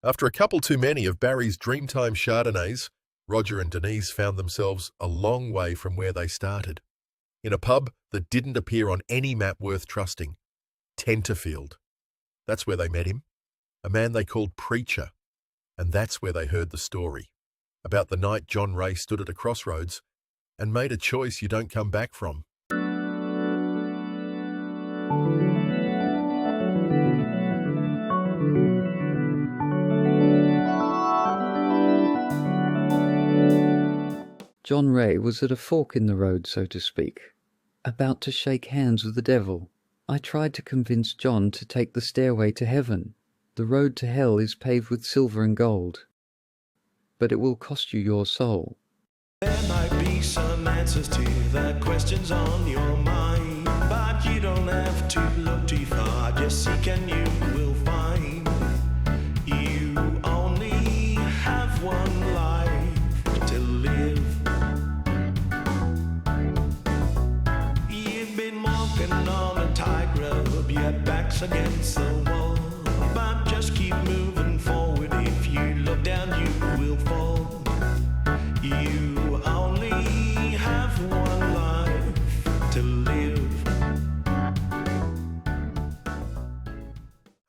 After a couple too many of Barry's Dreamtime Chardonnays, Roger and Denise found themselves a long way from where they started, in a pub that didn't appear on any map worth trusting, Tenterfield. That's where they met him, a man they called Preacher, and that's where they heard the story, about the night John Ray stood at a crossroads and made a choice you don't come back from. John Ray was at a fork in the road, so to speak, about to shake hands with the devil. I tried to convince John to take the stairway to heaven. The road to hell is paved with silver and gold, but it will cost you your soul. There might be some answers to the questions on your mind, but you don't have to look too far, just seek and you will find. You only have one life to live. You've been walking on a tightrope, your back's against the wall, but just keep moving forward. If you look down you will fall. You only have one life to live.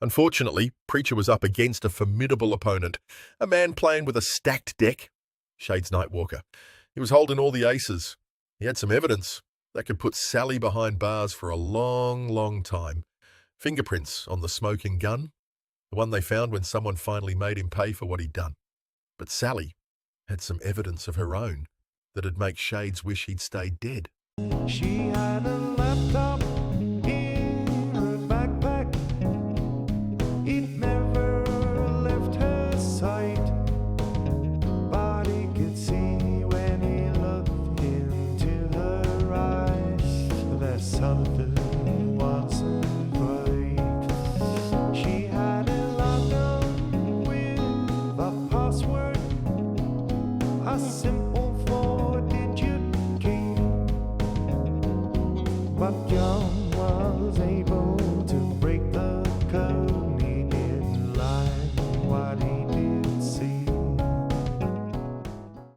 Unfortunately, Preacher was up against a formidable opponent, a man playing with a stacked deck, Shades Nightwalker. He was holding all the aces. He had some evidence that could put Sally behind bars for a long, long time. Fingerprints on the smoking gun, the one they found when someone finally made him pay for what he'd done. But Sally had some evidence of her own that'd make Shades wish he'd stayed dead. She had a laptop in her backpack. It never left her sight, but he could see when he looked into her eyes that something wasn't right. She had a lockdown with a password, a simple 4-digit key, but John was able to break the code. He didn't like what he did see.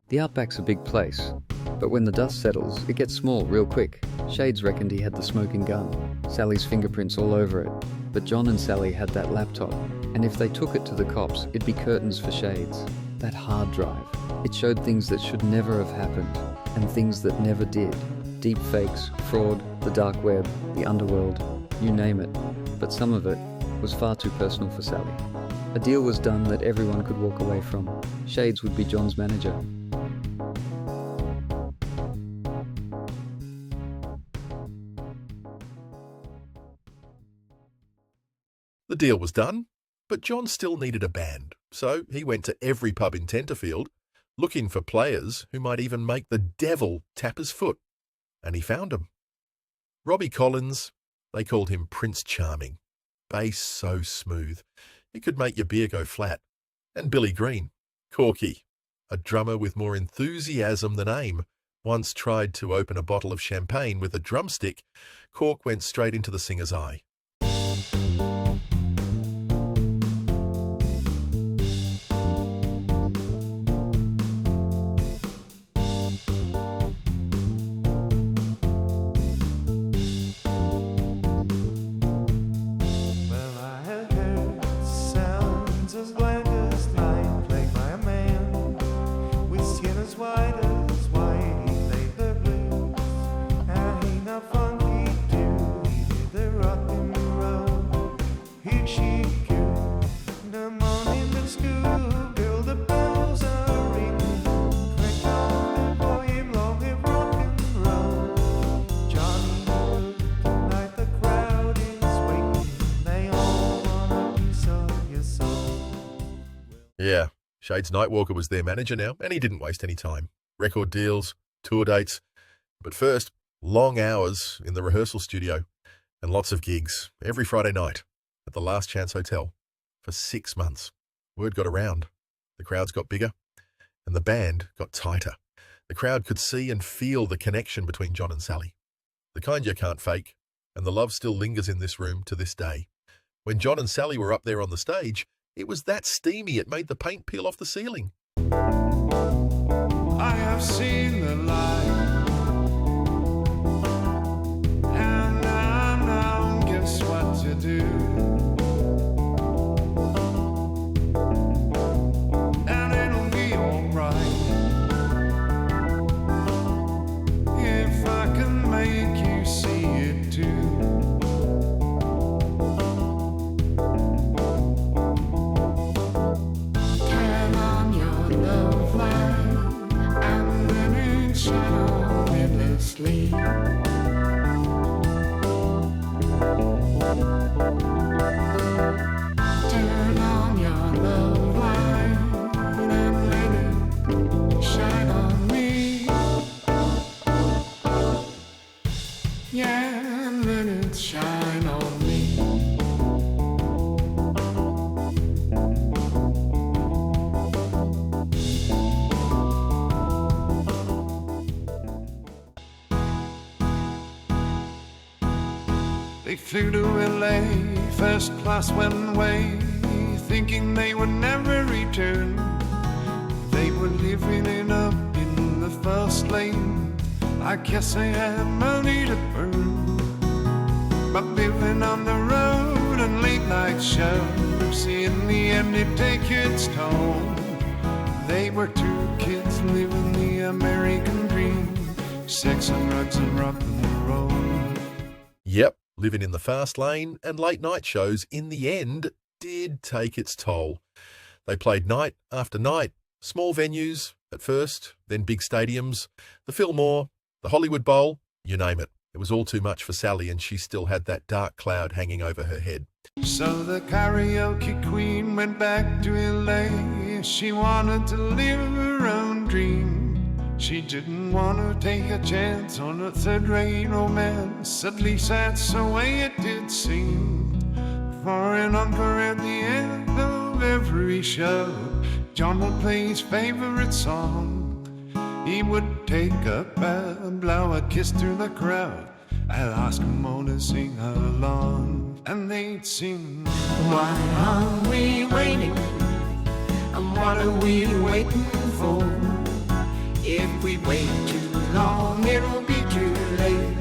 The Outback's a big place, but when the dust settles, it gets small real quick. Shades reckoned he had the smoking gun, Sally's fingerprints all over it, but John and Sally had that laptop, and if they took it to the cops, it'd be curtains for Shades. That hard drive, it showed things that should never have happened, and things that never did. Deep fakes, fraud, the dark web, the underworld, you name it. But some of it was far too personal for Sally. A deal was done that everyone could walk away from. Shades would be John's manager. The deal was done, but John still needed a band, so he went to every pub in Tenterfield, looking for players who might even make the devil tap his foot. And he found them. Robbie Collins, they called him Prince Charming. Bass so smooth, it could make your beer go flat. And Billy Green, Corky, a drummer with more enthusiasm than aim, once tried to open a bottle of champagne with a drumstick. Cork went straight into the singer's eye. Well, I had heard sounds as blank as night, played by a man with skin as white as white. He played the blues, and he not funky too. He did the rock and roll. He'd shake you in the morning to school. Girl, the bells are ringing. Crank on the volume, long live rock and roll. Johnny Hood, tonight the crowd is waiting. They all want a piece of your soul. Yeah, Shades Nightwalker was their manager now, and he didn't waste any time. Record deals, tour dates, but first, long hours in the rehearsal studio and lots of gigs every Friday night at the Last Chance Hotel for 6 months. Word got around. The crowds got bigger and the band got tighter. The crowd could see and feel the connection between John and Sally, the kind you can't fake, and the love still lingers in this room to this day. When John and Sally were up there on the stage, It was that steamy it made the paint peel off the ceiling. I have seen the light, and I now guess what to do. And it'll be alright if I can make you see it too. Turn on your love light and let it shine endlessly. Turn on your love light and let it shine on me. Yeah, and let it shine on me. They flew to LA, first class went away, thinking they would never return. They were living it up in the fast lane. I guess they had money to burn. But living on the road and late night shows, in the end it take its toll. They were two kids living the American dream, sex and drugs and rock and roll. Yep, living in the fast lane and late night shows in the end did take its toll. They played night after night, small venues at first, then big stadiums, the Fillmore, the Hollywood Bowl, you name it. It was all too much for Sally, and she still had that dark cloud hanging over her head. So the karaoke queen went back to LA. She wanted to live her own dream. She didn't want to take a chance on a third-rate romance. At least that's the way it did seem. For an encore at the end of every show, John would play his favorite song. He would take a bow, blow a kiss to the crowd. I'll ask them all to sing along, and they'd sing. Why are we waiting? And what are we waiting for? If we wait too long, it'll be too late.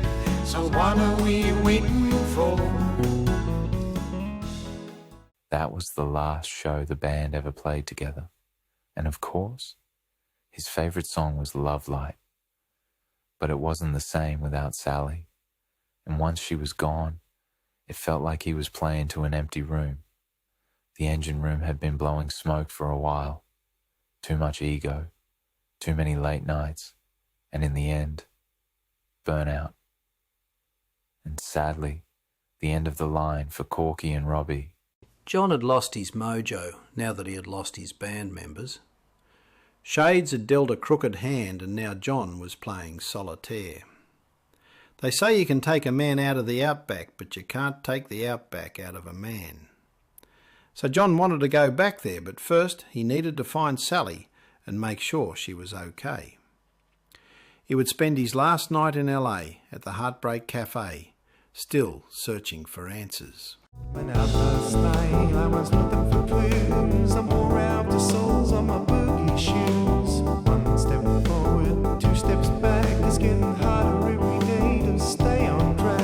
So what are we waiting for? That was the last show the band ever played together. And of course, his favourite song was Love Light. But it wasn't the same without Sally. And once she was gone, it felt like he was playing to an empty room. The engine room had been blowing smoke for a while. Too much ego, too many late nights, and in the end, burnout. And sadly, the end of the line for Corky and Robbie. John had lost his mojo now that he had lost his band members. Shades had dealt a crooked hand, and now John was playing solitaire. They say you can take a man out of the Outback, but you can't take the Outback out of a man. So John wanted to go back there, but first he needed to find Sally and make sure she was okay. He would spend his last night in LA at the Heartbreak Cafe, still searching for answers. Went out last night, I was looking for clues. I'm more out the soles on my boogie shoes. One step forward, two steps back. It's getting harder every day to stay on track.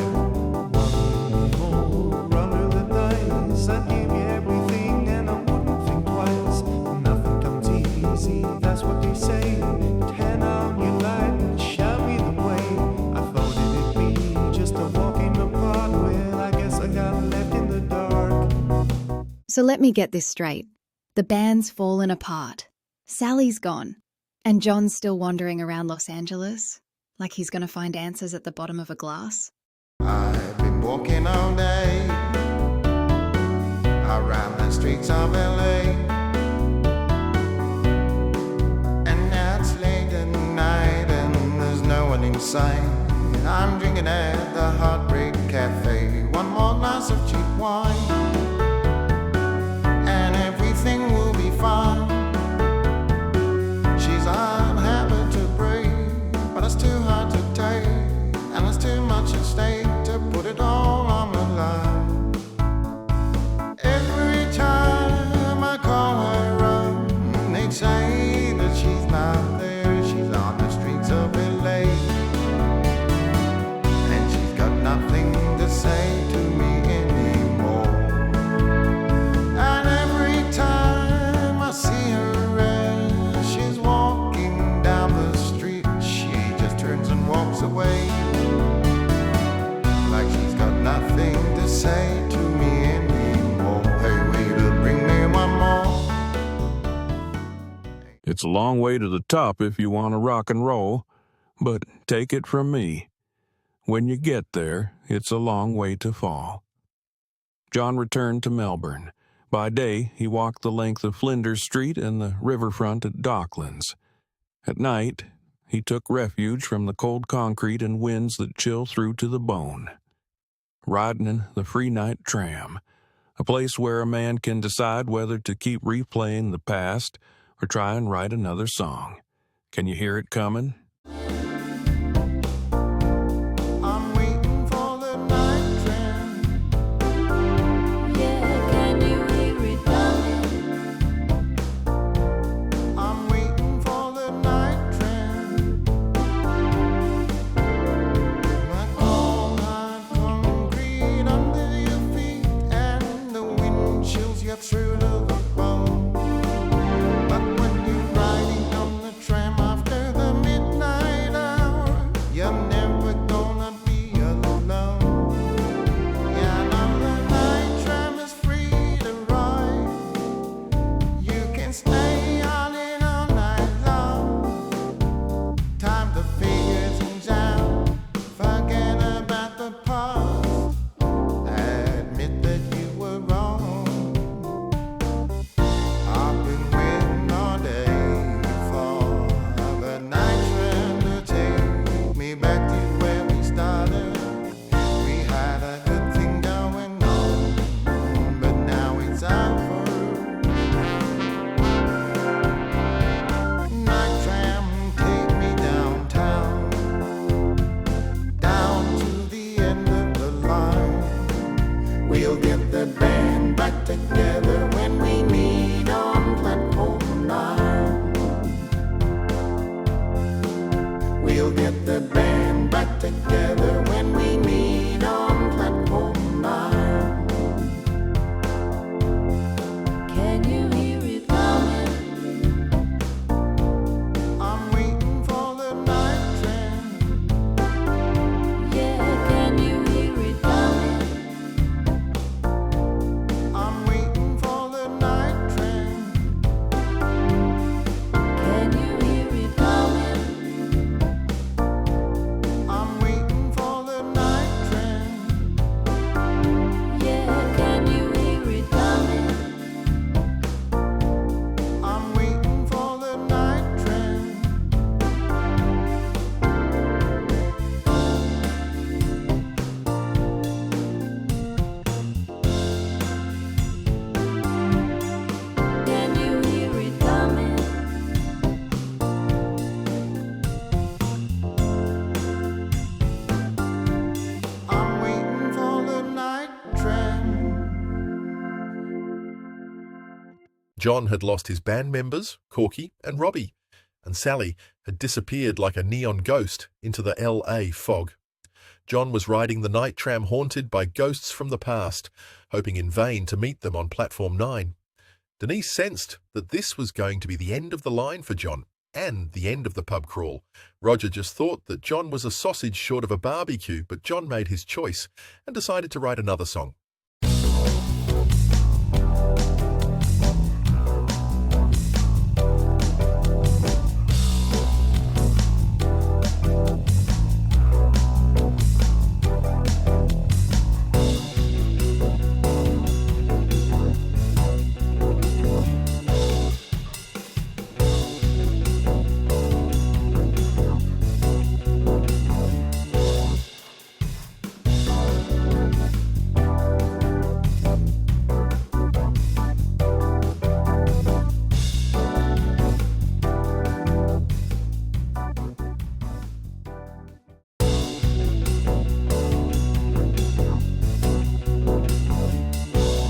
One more under the dice. I'd give you everything and I wouldn't think twice. Nothing comes easy, that's what they say. Turn on your light and show me the way. I thought it'd be just a walk in the park. Well, I guess I got left in the dark. So let me get this straight. The band's fallen apart. Sally's gone. And John's still wandering around Los Angeles, like he's going to find answers at the bottom of a glass. I've been walking all day around the streets of LA, and now it's late at night and there's no one in sight. I'm drinking at the Heartbreak Cafe, one more glass of cheap wine, and everything will be fine. She's a habit to break, but it's too hard to take, and it's too much at stake to put it all on the line. Every time I It's a long way to the top if you want to rock and roll, but take it from me. When you get there, it's a long way to fall. John returned to Melbourne. By day, he walked the length of Flinders Street and the riverfront at Docklands. At night, he took refuge from the cold concrete and winds that chill through to the bone. Riding in the free night tram, a place where a man can decide whether to keep replaying the past or try and write another song. Can you hear it coming? I'm waiting for the night train. Yeah, can you hear it coming? I'm waiting for the night train. My cold hard concrete under your feet, and the wind chills you through to the bone. But when you're riding on the tram after the midnight hour, you're never gonna be alone. Yeah, now the night tram is free to ride. You can stay on it all night long. Time to figure things out. Forget about the past. Admit that you were wrong. I've been waiting all day for the night tram to take me back to where we started. We had a good thing going on, but now it's over. Night tram, take me downtown, down to the end of the line. We'll get the band back together when we meet on platform 9. We'll get the band back together when we meet on platform 9. Can you hear it coming? I'm waiting for the night train. Yeah, can you hear it coming? I'm waiting for the night train. Can you hear it coming? I'm waiting for the night train. Yeah, can you hear it coming? I'm waiting for the night train. Can you hear it coming? I'm waiting for the night train. John had lost his band members, Corky and Robbie, and Sally had disappeared like a neon ghost into the LA fog. John was riding the night tram haunted by ghosts from the past, hoping in vain to meet them on platform 9. Denise sensed that this was going to be the end of the line for John and the end of the pub crawl. Roger just thought that John was a sausage short of a barbecue, but John made his choice and decided to write another song.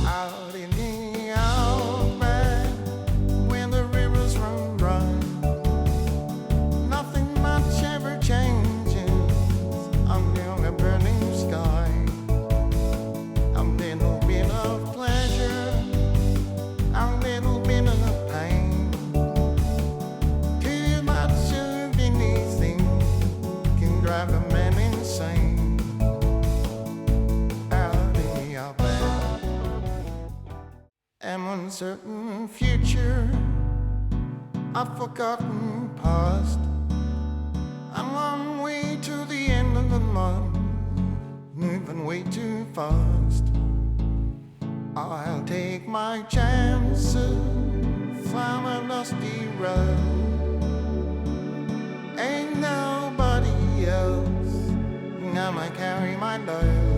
Out in the Outback, where the rivers run dry, nothing much ever changes under a burning sky. A little bit of pleasure, a little bit of pain. Too much of anything can drive a man insane. Out in the Outback, an uncertain future I've forgotten past. I'm on way to the end of the month, moving way too fast. I'll take my chances from a dusty road. Ain't nobody else gonna carry my load.